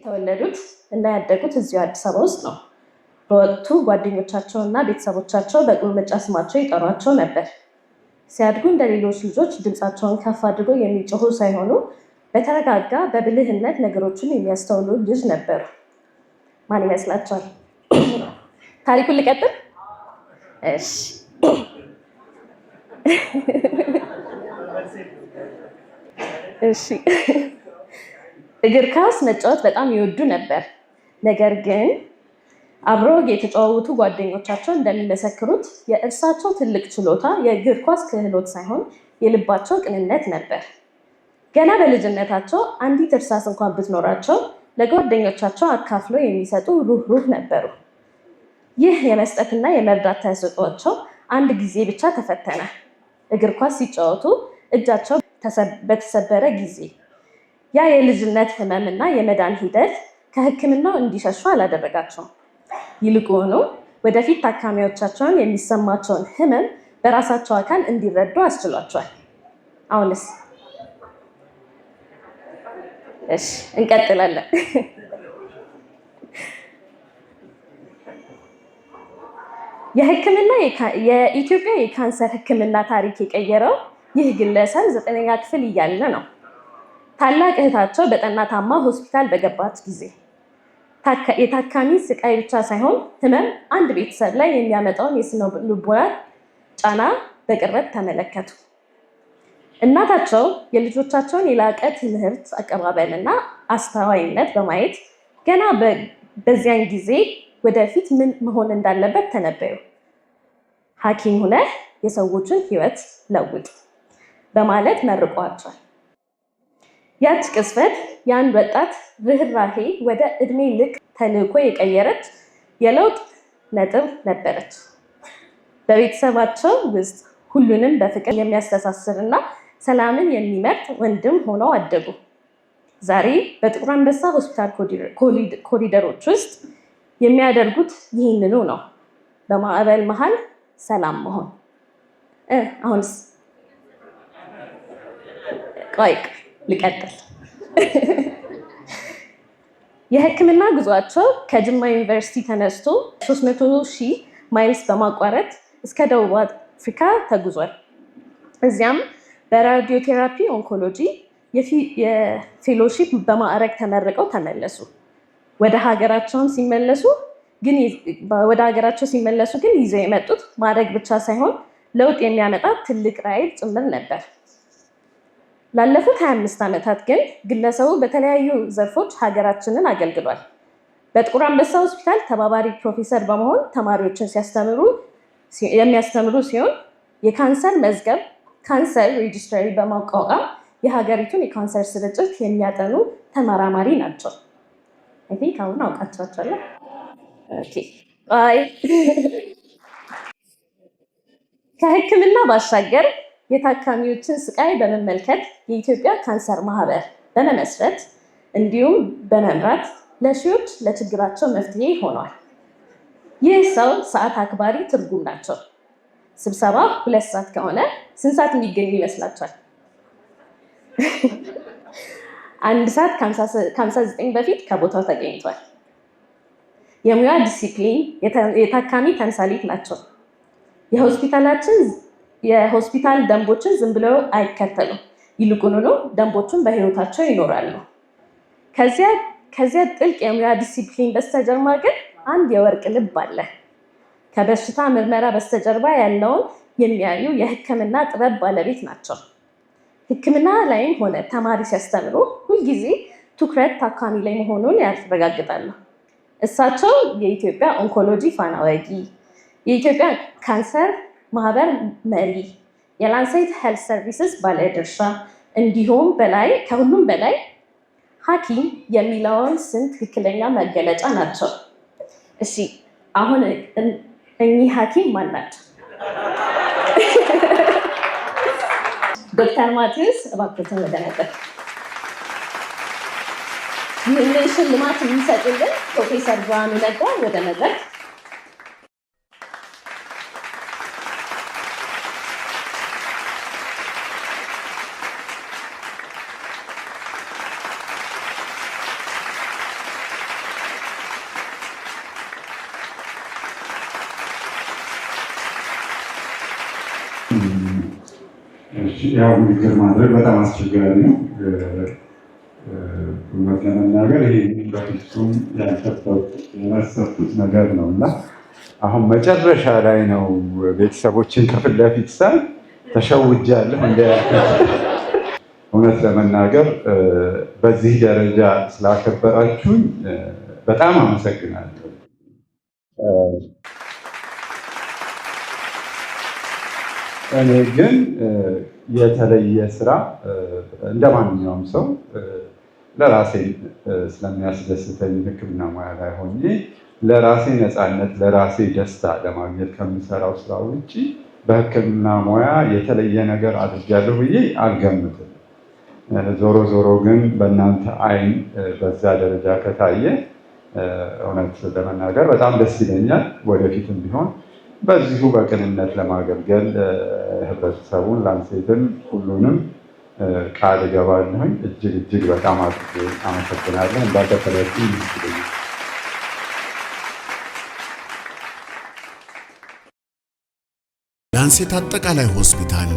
የተወለዱት እና ያደጉት እዚሁ አዲስ አበባ ውስጥ ነው። በወቅቱ ጓደኞቻቸውና ቤተሰቦቻቸው በቁልምጫ ስማቸው ይጠሯቸው ነበር። ሲያድጉ እንደ ሌሎች ልጆች ድምፃቸውን ከፍ አድርገው የሚጮሁ ሳይሆኑ በተረጋጋ በብልህነት ነገሮችን የሚያስተውሉ ልጅ ነበሩ። ማን ይመስላችኋል? ታሪኩን ልቀጥል? እሺ። እሺ። እግር ኳስ መጫወት በጣም ይወዱ ነበር። ነገር ግን አብረው የተጫወቱ ጓደኞቻቸው እንደሚመሰክሩት የእርሳቸው ትልቅ ችሎታ የእግር ኳስ ክህሎት ሳይሆን የልባቸው ቅንነት ነበር። ገና በልጅነታቸው አንዲት እርሳስ እንኳን ብትኖራቸው ለጓደኞቻቸው አካፍለው የሚሰጡ ሩህሩህ ነበሩ። ይህ የመስጠትና የመርዳት ተሰጥኦአቸው አንድ ጊዜ ብቻ ተፈተነ። እግር ኳስ ሲጫወቱ እጃቸው በተሰበረ ጊዜ ያ የልጅነት ህመምና የመዳን ሂደት ከሕክምናው እንዲሸሹ አላደረጋቸውም። ይልቁኑ ወደፊት ታካሚዎቻቸውን የሚሰማቸውን ህመም በራሳቸው አካል እንዲረዱ አስችሏቸዋል። አሁንስ? እሺ፣ እንቀጥላለን። የኢትዮጵያ የካንሰር ሕክምና ታሪክ የቀየረው ይህ ግለሰብ 9ኛ ክፍል እያለ ነው። ታላቅ እህታቸው በጠና ታማ ሆስፒታል በገባች ጊዜ የታካሚ ስቃይ ብቻ ሳይሆን ህመም አንድ ቤተሰብ ላይ የሚያመጣውን የስነ ልቦና ጫና በቅርበት ተመለከቱ። እናታቸው የልጆቻቸውን የላቀ ትምህርት አቀባበልና አስተዋይነት በማየት ገና በዚያን ጊዜ ወደፊት ምን መሆን እንዳለበት ተነበዩ። ሐኪም ሁነህ የሰዎችን ህይወት ለውጥ በማለት መርቋቸዋል። ያች ቅስፈት የአንድ ወጣት ርህራሄ ወደ እድሜ ልክ ተልዕኮ የቀየረች የለውጥ ነጥብ ነበረች። በቤተሰባቸው ውስጥ ሁሉንም በፍቅር የሚያስተሳስርና ሰላምን የሚመርጥ ወንድም ሆነው አደጉ። ዛሬ በጥቁር አንበሳ ሆስፒታል ኮሪደሮች ውስጥ የሚያደርጉት ይህንኑ ነው። በማዕበል መሃል ሰላም መሆን። አሁንስ? ቆይ ልቀጥል። የሕክምና ጉዟቸው ከጅማ ዩኒቨርሲቲ ተነስቶ 300,000 ማይልስ በማቋረጥ እስከ ደቡብ አፍሪካ ተጉዟል። እዚያም በራዲዮቴራፒ ኦንኮሎጂ የፌሎሺፕ በማዕረግ ተመርቀው ተመለሱ። ወደ ሀገራቸው ሲመለሱ ግን ይዘው የመጡት ማዕረግ ብቻ ሳይሆን ለውጥ የሚያመጣ ትልቅ ራዕይ ጭምር ነበር። ላለፉት 25 ዓመታት ግን ግለሰቡ በተለያዩ ዘርፎች ሀገራችንን አገልግሏል። በጥቁር አንበሳ ሆስፒታል ተባባሪ ፕሮፌሰር በመሆን ተማሪዎችን የሚያስተምሩ ሲሆን የካንሰር መዝገብ ካንሰር ሬጅስትሪ በማቋቋም የሀገሪቱን የካንሰር ስርጭት የሚያጠኑ ተመራማሪ ናቸው። አይ ቲንክ አሁን አውቃቸዋለሁ። ኦኬ። ከሕክምና ባሻገር የታካሚዎችን ስቃይ በመመልከት የኢትዮጵያ ካንሰር ማህበር በመመስረት እንዲሁም በመምራት ለሺዎች ለችግራቸው መፍትሄ ሆኗል። ይህ ሰው ሰዓት አክባሪ ትርጉም ናቸው። ስብሰባ 2 ሰዓት ከሆነ ስንት ሰዓት የሚገኙ ይመስላችኋል? 1 ሰዓት ከ59 በፊት ከቦታው ተገኝቷል። የሙያ ዲሲፕሊን የታካሚ ተምሳሌት ናቸው። የሆስፒታል ደንቦችን ዝም ብለው አይከተሉም። ይልቁኑ ደንቦቹን በህይወታቸው ይኖራሉ። ከዚያ ጥልቅ የሙያ ዲሲፕሊን በስተጀርባ ግን አንድ የወርቅ ልብ አለ። ከበሽታ ምርመራ በስተጀርባ ያለውን የሚያዩ የሕክምና ጥበብ ባለቤት ናቸው። ሕክምና ላይም ሆነ ተማሪ ሲያስተምሩ ሁልጊዜ ትኩረት ታካሚ ላይ መሆኑን ያረጋግጣሉ። እሳቸው የኢትዮጵያ ኦንኮሎጂ ፋና ወጊ፣ የኢትዮጵያ ካንሰር ማህበር መሪ፣ የላንሴት ሄልት ሰርቪስስ ባለድርሻ እንዲሁም ከሁሉም በላይ ሐኪም የሚለውን ስም ትክክለኛ መገለጫ ናቸው። እሺ፣ አሁን እኚህ ሐኪም ማን ናቸው? ዶክተር ማቴዎስ እባክዎትን ወደ መድረክ። ይህንን ሽልማት የሚሰጡልን ፕሮፌሰር ብርሃኑ ነጋ ወደ መድረክ። ያው ንግግር ማድረግ በጣም አስቸጋሪ ነው። እውነት ለመናገር ይሄ በፊቱም ያሰብኩት ነገር ነው እና አሁን መጨረሻ ላይ ነው ቤተሰቦችን ከፊት ለፊት ሳይ ተሸውጃለሁ። እውነት ለመናገር በዚህ ደረጃ ስላከበራችሁኝ በጣም አመሰግናለሁ። እኔ ግን የተለየ ስራ እንደ ማንኛውም ሰው ለራሴ ስለሚያስደስተኝ ሕክምና ሙያ ላይ ሆኜ ለራሴ ነፃነት፣ ለራሴ ደስታ ለማግኘት ከምሰራው ስራ ውጭ በሕክምና ሙያ የተለየ ነገር አድርጊያለሁ ብዬ አልገምትም። ዞሮ ዞሮ ግን በእናንተ አይን በዛ ደረጃ ከታየ እውነት ለመናገር በጣም ደስ ይለኛል። ወደፊትም ቢሆን በዚሁ በቅንነት ለማገልገል ህብረተሰቡን፣ ላንሴትን፣ ሁሉንም ቃል እገባለሁኝ። እጅግ በጣም አድርጌ አመሰግናለሁ። እንዳልተፈለግኩኝ ይመስለኛል። ላንሴት አጠቃላይ ሆስፒታል